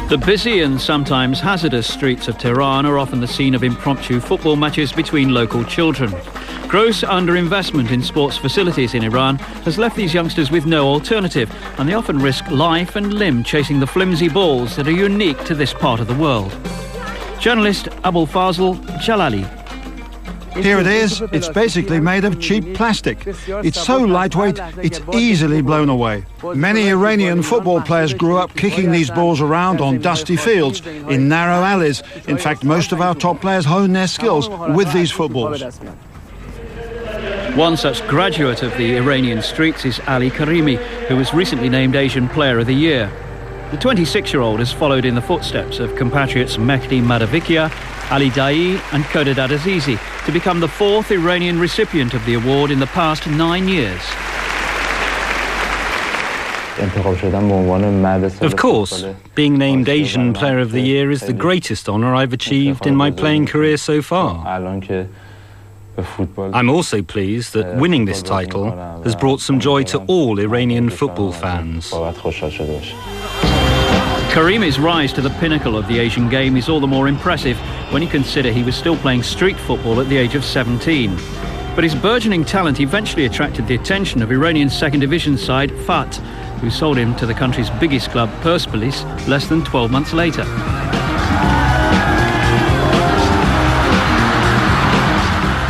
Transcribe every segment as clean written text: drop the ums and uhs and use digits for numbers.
The busy and sometimes hazardous streets of Tehran are often the scene of impromptu football matches between local children. Gross underinvestment in sports facilities in Iran has left these youngsters with no alternative, and they often risk life and limb chasing the flimsy balls that are unique to this part of the world. Journalist Abul Fazl Jalali. Here it is. It's basically made of cheap plastic. It's so lightweight, it's easily blown away. Many Iranian football players grew up kicking these balls around on dusty fields, in narrow alleys. In fact, most of our top players hone their skills with these footballs. One such graduate of the Iranian streets is Ali Karimi, who was recently named Asian Player of the Year. The 26-year-old has followed in the footsteps of compatriots Mehdi Madavikia, Ali Daei and Kodad Azizi to become the fourth Iranian recipient of the award in the past 9 years. Of course, being named Asian Player of the Year is the greatest honour I've achieved in my playing career so far. I'm also pleased that winning this title has brought some joy to all Iranian football fans. Karimi's rise to the pinnacle of the Asian game is all the more impressive when you consider he was still playing street football at the age of 17. But his burgeoning talent eventually attracted the attention of Iranian second division side FAT, who sold him to the country's biggest club, Persepolis, less than 12 months later.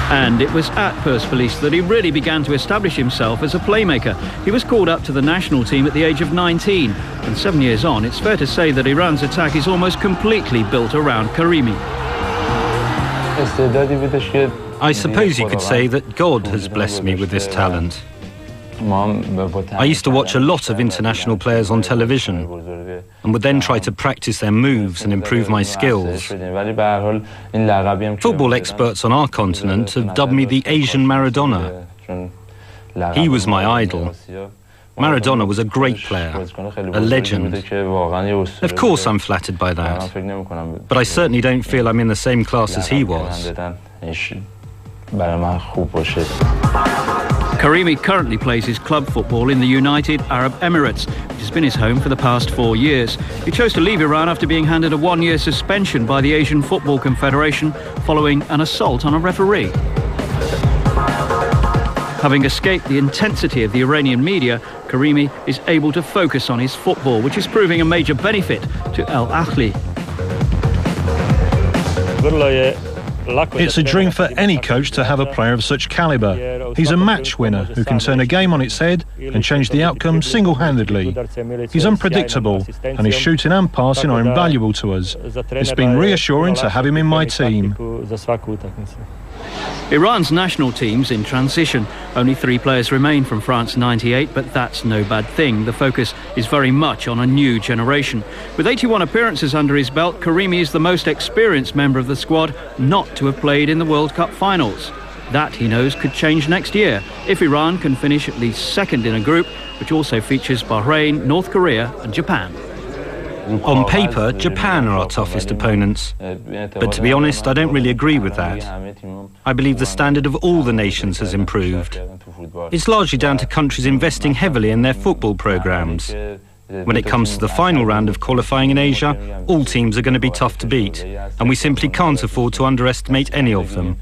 And it was at Persepolis that he really began to establish himself as a playmaker. He was called up to the national team at the age of 19, and 7 years on, it's fair to say that Iran's attack is almost completely built around Karimi. I suppose you could say that God has blessed me with this talent. I used to watch a lot of international players on television and would then try to practice their moves and improve my skills. Football experts on our continent have dubbed me the Asian Maradona. He was my idol. Maradona was a great player, a legend. Of course I'm flattered by that, but I certainly don't feel I'm in the same class as he was. Karimi currently plays his club football in the United Arab Emirates, which has been his home for the past 4 years. He chose to leave Iran after being handed a 1-year suspension by the Asian Football Confederation following an assault on a referee. Having escaped the intensity of the Iranian media, Karimi is able to focus on his football, which is proving a major benefit to Al Ahly. It's a dream for any coach to have a player of such calibre. He's a match winner who can turn a game on its head and change the outcome single-handedly. He's unpredictable, and his shooting and passing are invaluable to us. It's been reassuring to have him in my team. Iran's national team's in transition. Only 3 players remain from France '98, but that's no bad thing. The focus is very much on a new generation. With 81 appearances under his belt, Karimi is the most experienced member of the squad not to have played in the World Cup finals. That, he knows, could change next year if Iran can finish at least second in a group which also features Bahrain, North Korea and Japan. On paper, Japan are our toughest opponents. But to be honest, I don't really agree with that. I believe the standard of all the nations has improved. It's largely down to countries investing heavily in their football programmes. When it comes to the final round of qualifying in Asia, all teams are going to be tough to beat, and we simply can't afford to underestimate any of them.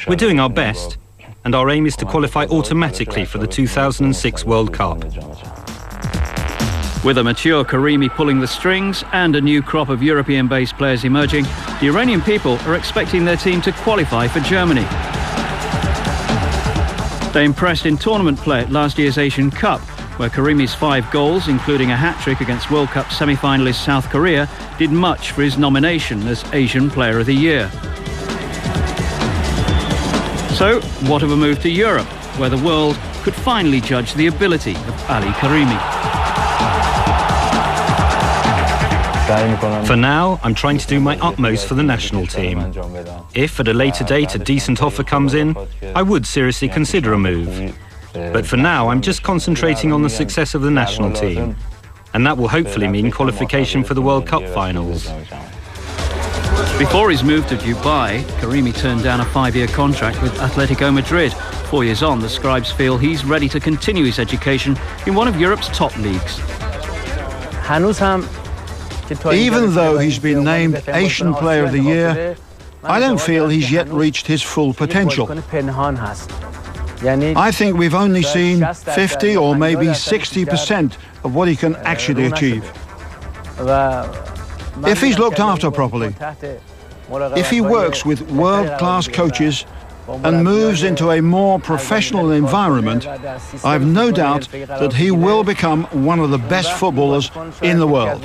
We're doing our best, and our aim is to qualify automatically for the 2006 World Cup. With a mature Karimi pulling the strings and a new crop of European-based players emerging, the Iranian people are expecting their team to qualify for Germany. They impressed in tournament play at last year's Asian Cup, where Karimi's 5 goals, including a hat-trick against World Cup semi-finalist South Korea, did much for his nomination as Asian Player of the Year. So, what of a move to Europe, where the world could finally judge the ability of Ali Karimi? For now, I'm trying to do my utmost for the national team. If at a later date a decent offer comes in, I would seriously consider a move. But for now, I'm just concentrating on the success of the national team. And that will hopefully mean qualification for the World Cup finals. Before his move to Dubai, Karimi turned down a 5-year contract with Atletico Madrid. 4 years on, the scribes feel he's ready to continue his education in one of Europe's top leagues. Even though he's been named Asian Player of the Year, I don't feel he's yet reached his full potential. I think we've only seen 50 or maybe 60% of what he can actually achieve. If he's looked after properly, if he works with world-class coaches and moves into a more professional environment, I've no doubt that he will become one of the best footballers in the world.